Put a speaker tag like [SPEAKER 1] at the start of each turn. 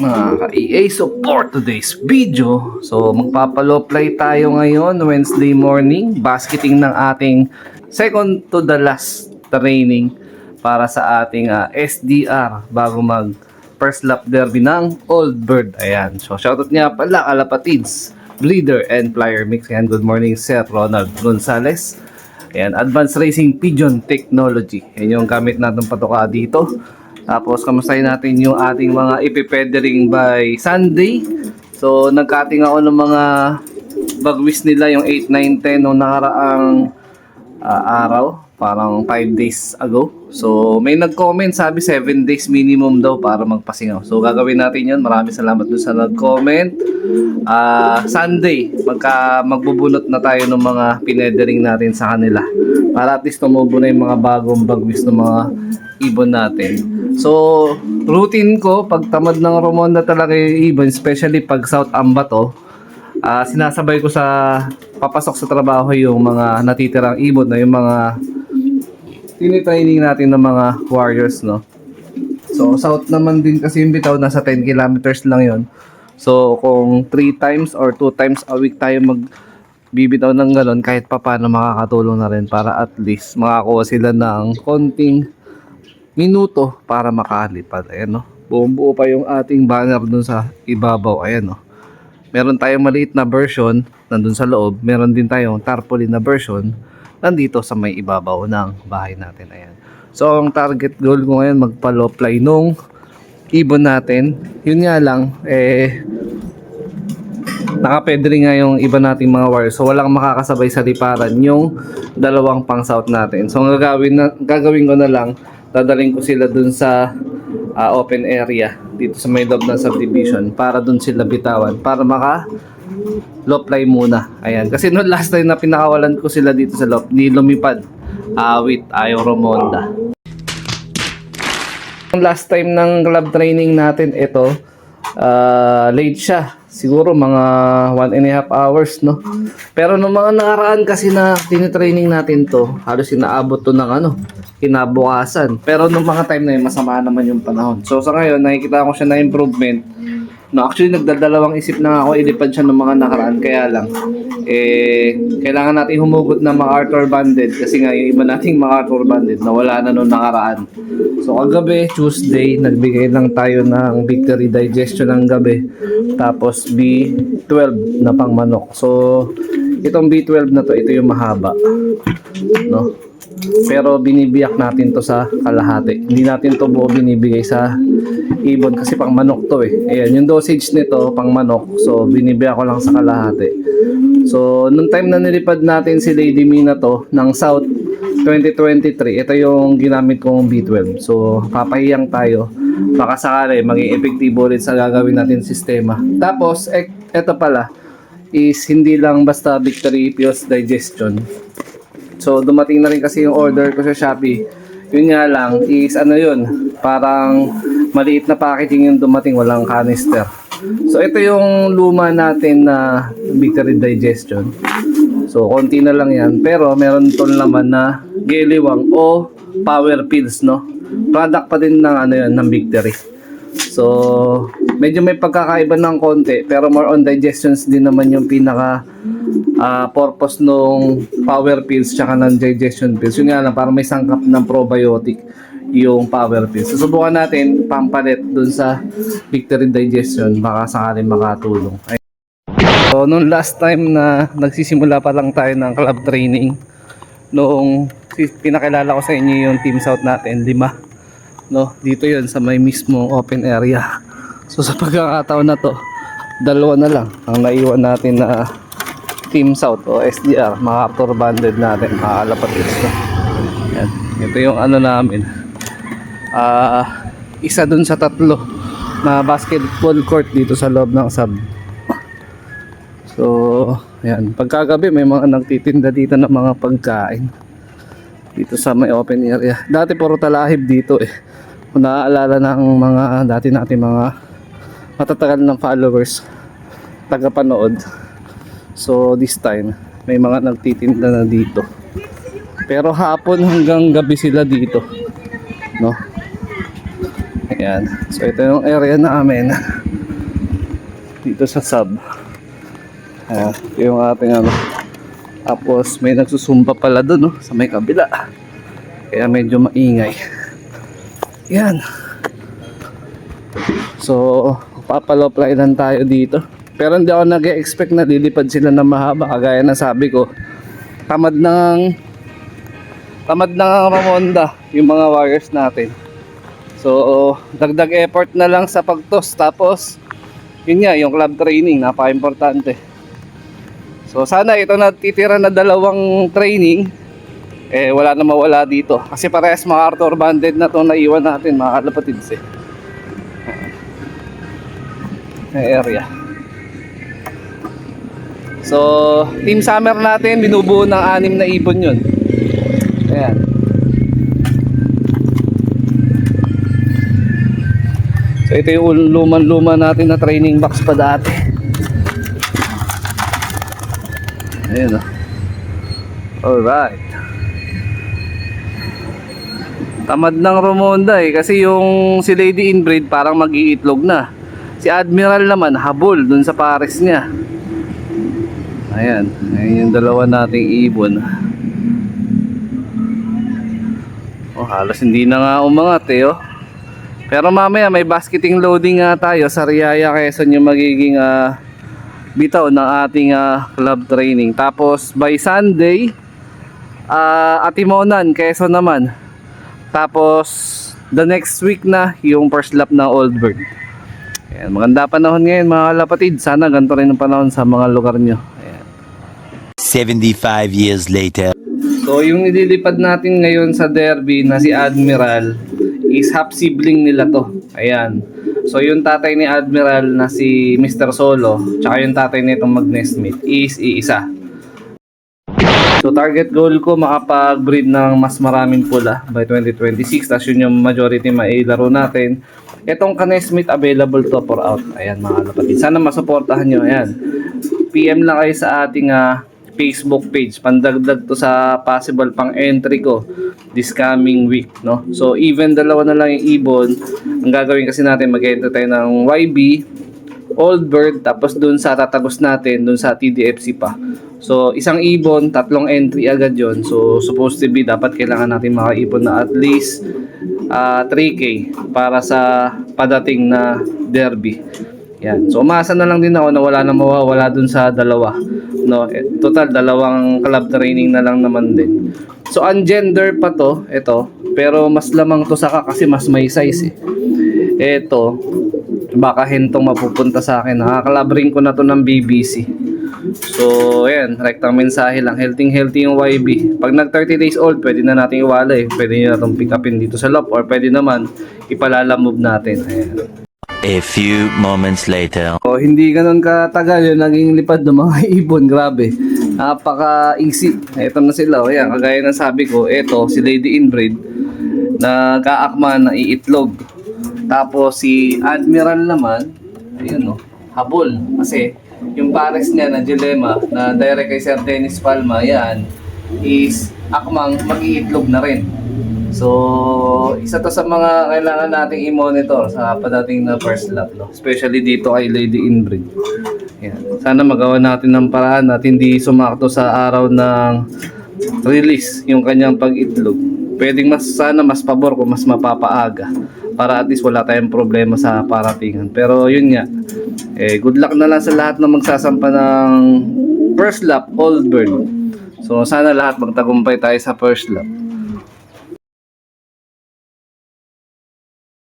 [SPEAKER 1] mga ka-EA, so for today's video, so magpapalo-play tayo ngayon Wednesday morning, basketing ng ating second to the last training para sa ating SDR bago mag first lap derby ng Old Bird. Ayan, so shoutout nga pala Kalapatids, Bleeder and Flyer Mix. Ayan, good morning Sir Ronald Gonzales. Ayan, Advanced Racing Pigeon Technology, yan yung gamit natin patuka dito. Tapos kamustahin natin yung ating mga ipipedering by Sunday. So nagkating ako ng mga bagwis nila yung 8, 9, 10 nung nakaraang araw, parang 5 days ago. So may nag-comment, sabi 7 days minimum daw para magpasingaw. So gagawin natin yun. Maraming salamat dun sa nag-comment. Sunday magbubunot na tayo ng mga pinedering natin sa kanila para at least tumubo na yung mga bagong bagwis ng mga ibon natin. So routine ko pag tamad ng Romonda talaga yung ibon, especially pag South Ambato, sinasabay ko sa papasok sa trabaho yung mga natitirang ibon na yung mga tinitraining natin ng mga warriors, no? So South naman din kasi yung bitaw, nasa 10 kilometers lang yon. So kung 3 times or 2 times a week tayo magbibitaw ng galon, kahit pa paano makakatulong na rin para at least makakuha sila ng konting minuto para makalipad. Ayan, no? Buong buo pa yung ating banner dun sa ibabaw. Ayan, no? Meron tayong maliit na version nandun sa loob. Meron din tayong tarpaulin na version nandito sa may ibabaw ng bahay natin. Ayan. So ang target goal ko ngayon, magpa-low-fly nung ibon natin. Yun nga lang, nakapedri nga yung iba nating mga wires. So walang makakasabay sa liparan yung dalawang pang south natin. So ang gagawin ko na lang, dadaling ko sila dun sa open area dito sa may loob ng subdivision para dun sila bitawan para maka low fly muna. Ayan, kasi no last time na pinakawalan ko sila dito sa loop, ni lumipad with Ayo Romonda. Last time ng club training natin, ito late siya, siguro mga 1.5 hours, no? Pero nung mga nakaraan kasi na tinitraining natin to, halos inaabot to ng kinabukasan. Pero nung mga time na yun, masama naman yung panahon. So sa ngayon, nakikita ko siya na improvement. No, actually nagdadalawang isip na ako ilipad siya ng mga nakaraan, kaya lang kailangan natin humugot ng MacArthur banded kasi nga yung iba nating MacArthur banded nawala na nung nakaraan. So kagabi, Tuesday, nagbigay lang tayo ng Victory Digestion ng gabi, tapos B12 na pang manok. So itong B12 na to, ito yung mahaba, no? Pero binibiyak natin to sa kalahati. Hindi natin to buo binibigay sa ibon kasi pang manok to eh. Ayan, yung dosage nito pang manok. So binibiyak ko lang sa kalahati. So nung time na nilipad natin si Lady Mina to ng South 2023, ito yung ginamit kong B12. So papahiyang tayo. Baka sakali maging epektibo ulit sa gagawin natin sistema. Tapos ito pala is hindi lang basta Victory Pills Digestion. So dumating na rin kasi yung order ko sa Shopee. Yun nga lang is yun, parang maliit na packaging yung dumating, walang canister. So ito yung luma natin na Victory Digestion. So konti na lang yan, pero meron tong laman na geliwang o power pills, no? Product pa din ng yun, ng Victory. So medyo may pagkakaiba ng konti, pero more on digestions din naman yung pinaka purpose nung power pills tsaka ng digestion pills. Yun nga lang, parang may sangkap ng probiotic yung power pills. So subukan natin pampalit dun sa Victory Digestion, baka sakaling makatulong. So nung last time na nagsisimula pa lang tayo ng club training, noong pinakilala ko sa inyo yung Team South natin, 5, no? Dito yun sa may mismo open area. So sa pagkakataon na to, 2 na lang ang naiwan natin na Team South o SDR, MacArthur banded natin, Kalapatids, no? Yan. Ito yung namin, isa dun sa 3 na basketball court dito sa loob ng sub. So yan, pagkagabi may mga nagtitinda dito ng mga pagkain dito sa may open area. Dati puro talahib dito eh. Kung naaalala ng mga dati natin mga matatagal ng followers, tagapanood. So this time may mga nagtitinda na dito. Pero hapon hanggang gabi sila dito, no? Ayan. So ito yung area namin. dito sa sub. Ito yung ating ano. Tapos may nagsusumpa pala doon, no, sa may kabila. Kaya medyo maingay. Yan. So, papaloplainan tayo dito. Pero hindi ako nag-expect na lilipad sila na mahaba. Kagaya na sabi ko, tamad ng Ramonda yung mga wires natin. So, dagdag effort na lang sa pagtos. Tapos, yun nga, yung club training, napaka-importante. So, sana ito na titira na dalawang training, wala na mawala dito. Kasi parehas MacArthur banded na itong naiwan natin, mga kalapatids na area. So, team summer natin, binubuo ng 6 na ibon yun. Ayan. So, ito yung luman-luma natin na training box pa dati. Ayan o. Alright. Tamad ng Ramonda kasi yung si Lady Inbreed parang mag-iitlog na. Si Admiral naman habol dun sa pares niya. Ayan, ayan yung dalawa nating ibon. Oh, halos hindi na nga umangat oh. Pero mamaya may basketing loading nga tayo sa Riyaya Quezon yung magiging bitaw ng ating club training. Tapos by Sunday, Atimonan, Quezon naman. Tapos the next week na yung first lap ng Old Bird. Ayan, maganda panahon ngayon mga kalapatid. Sana ganito rin ang panahon sa mga lugar nyo. Ayan.
[SPEAKER 2] 75 years later.
[SPEAKER 1] So yung nililipad natin ngayon sa Derby na si Admiral is half sibling nila to. Ayan. So yung tatay ni Admiral na si Mr. Solo, tsaka yung tatay nitong Mag-Nesmith is iisa. So target goal ko makapag-breed ng mas maraming pula by 2026. Tapos yun yung majority mailaro natin. Itong Ka-Nesmith available to for out. Ayan mga kalapatid. Sana masuportahan nyo. Ayan. PM lang kayo sa ating Facebook page. Pandagdag to sa possible pang entry ko this coming week. No? So even dalawa na lang yung ibon. Ang gagawin kasi natin mag-enter tayo ng YB, Old Bird, tapos dun sa tatagos natin, dun sa TDFC pa. So, isang ibon, 3 entry agad yon. So, supposed to be, dapat kailangan natin makaipon na at least 3K para sa padating na derby. Yan. So, umasa na lang din ako na wala na mawawala dun sa dalawa. No? Total, 2 club training na lang naman din. So, ungender pa to, ito. Pero mas lamang to saka kasi mas may size eh. Ito, baka hentong mapupunta sa akin. Nakakalabring ko na to ng BBC. So, ayan, rektang mensahe lang. Healthy yung YB. Pag nag 30 days old, pwede na natin iwala eh. Pwede nyo na itong pick upin dito sa loft or pwede naman ipalalamove natin. Ayan.
[SPEAKER 2] A few moments later.
[SPEAKER 1] So, hindi ganun katagal yung naging lipad ng mga ibon. Grabe. Napaka-easy. Ito na sila. Ayan, kagaya ng sabi ko, ito, si Lady Inbreed, nag-aakma na iitlog. Tapos si Admiral naman, ayun habol. Kasi yung pares niya na Dilemma na direct kay Sir Dennis Palma, yan is akmang mag-iitlog na rin. So, isa to sa mga kailangan nating i-monitor sa padating na first lap, no? Especially dito kay Lady Inbreed. Yan. Sana magawa natin ng paraan at hindi sumakto sa araw ng release yung kanyang pag-itlog. Pwedeng sana mas pabor kung mas mapapaaga para at least wala tayong problema sa paratingan. Pero yun nga, good luck na lang sa lahat na magsasampa ng first lap Old Bird. So sana lahat magtagumpay tayo sa first lap.